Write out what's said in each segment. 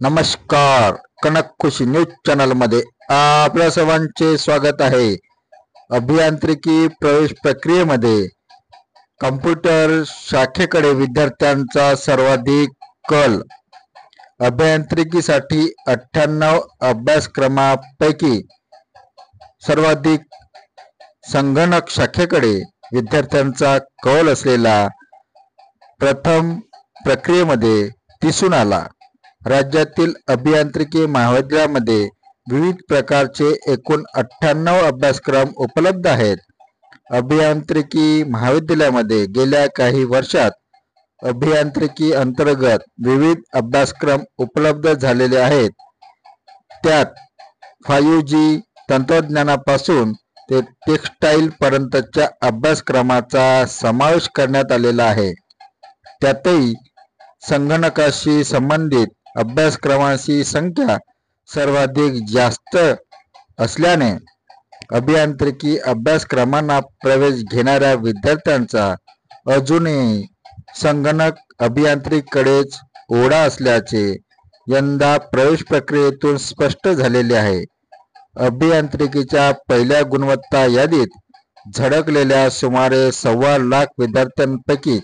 नमस्कार. कनक खुशी news channel मध्ये आपल्या सर्वांचे स्वागत आहे. अभियांत्रिकी प्रवेश प्रक्रियेमध्ये कम्प्युटर शाखेकडे विद्यार्थ्यांचा सर्वाधिक कल. अभियांत्रिकीसाठी 98 अभ्यासक्रमापैकी सर्वाधिक संगणक शाखेकडे विद्यार्थ्यांचा कल असलेला प्रथम प्रक्रियेमध्ये दिसून आला. राज्यातील अभियांत्रिकी महाविद्यालयामध्ये विविध प्रकारचे एकूण 98 अभ्यासक्रम उपलब्ध आहेत. अभियांत्रिकी महाविद्यालयामध्ये गेल्या काही वर्षात अभियांत्रिकी अंतर्गत विविध अभ्यासक्रम उपलब्ध झालेले आहेत. त्यात 5G तंत्रज्ञानापासून ते टेक्स्टाईल पर्यंतच्या अभ्यासक्रमाचा समावेश करण्यात आलेला आहे. त्यातही संगणकाशी संबंधित अभ्यासक्रमांची संख्या सर्वाधिक जास्त असल्याने अभियांत्रिकी अभ्यासक्रमांना प्रवेश घेणाऱ्या विद्यार्थ्यांचा अजूनही संगणक अभियांत्रिकीकडेच ओढा असल्याचे यंदा प्रवेश प्रक्रियेतून स्पष्ट झालेले आहे. अभियांत्रिकीच्या पहिल्या गुणवत्ता यादीत झळकलेल्या सुमारे 1.25 लाख विद्यार्थ्यांपैकी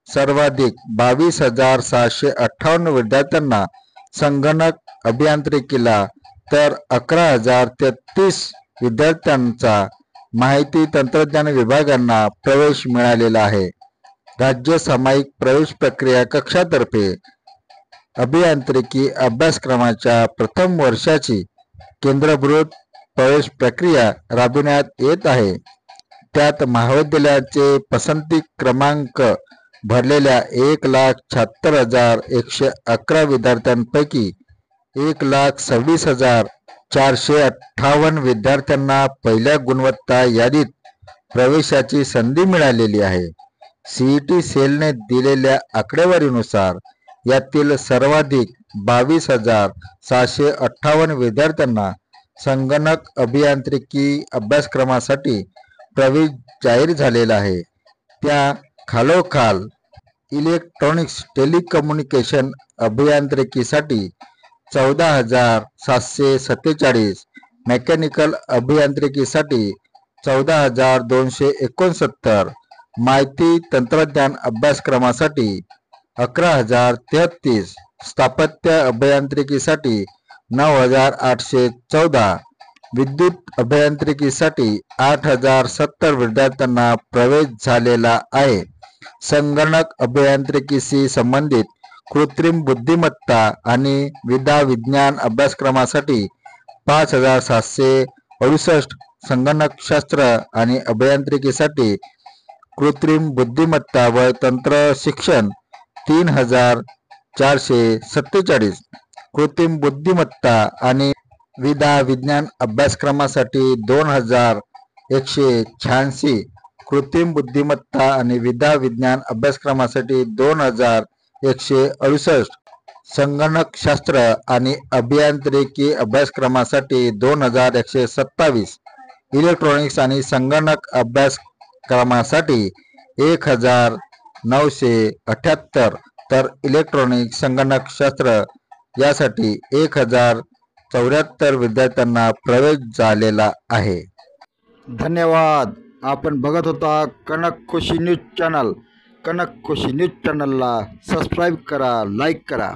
सर्वाधिक 22,658 विद्यार्थ्यांना संगणक अभियांत्रिकीला तर 11,033 विद्यार्थ्यांचा माहिती तंत्रज्ञान विभागांना प्रवेश मिळालेला आहे. राज्य सामायिक प्रवेश प्रक्रिया कक्षातर्फे अभियांत्रिकी अभ्यासक्रमाच्या प्रथम वर्षाची केंद्रभूत प्रवेश प्रक्रिया राबविण्यात येत आहे. त्यात महाविद्यालयाचे पसंती क्रमांक भरलेल्या 1,76,111 विद्यार्थ्यांपैकी 1,26,458 विद्यार्थ्यांना पहिल्या गुणवत्ता यादीत प्रवेशाची संधी मिळालेली आहे. CET सेलने दिलेल्या आकडेवारीनुसार यातील सर्वाधिक 22,658 विद्यार्थ्यांना संगणक अभियांत्रिकी अभ्यासक्रमासाठी प्रवेश जाहीर झालेला आहे. त्या खालोखाल इलेक्ट्रॉनिक्स टेलिकम्युनिकेशन अभियांत्रिकीसाठी 14,747, मेकॅनिकल अभियांत्रिकीसाठी 14,269, माहिती तंत्रज्ञान अभ्यासक्रमासाठी 11,033, स्थापत्य अभियांत्रिकीसाठी 9,814, विद्युत अभियांत्रिकीसाठी 8,070 विद्यार्थ्यांना प्रवेश झालेला आहे. संगणक अभियांत्रिकीशी संबंधित कृत्रिम बुद्धिमत्ता आणि विधा विज्ञान अभ्यासक्रमासाठी 5,768, संगणकशास्त्र आणि अभियांत्रिकीसाठी कृत्रिम बुद्धिमत्ता व तंत्र शिक्षण 3,447, कृत्रिम बुद्धिमत्ता आणि विधा विज्ञान अभ्यासक्रमासाठी 2,186, कृत्रिम बुद्धिमत्ता आणि विधा विज्ञान अभ्यासक्रमासाठी 2,168, संगणकशास्त्र आणि अभियांत्रिकी अभ्यासक्रमासाठी 2,127, इलेक्ट्रॉनिक्स आणि संगणक अभ्यासक्रमासाठी 1,978, तर इलेक्ट्रॉनिक्स संगणकशास्त्र यासाठी 1,074 विद्यार्थ्यांना प्रवेश झालेला आहे. धन्यवाद. आपण बघत होता कनक खुशी न्यूज चॅनल. कनक खुशी न्यूज चॅनलला सबस्क्राईब करा, लाईक करा.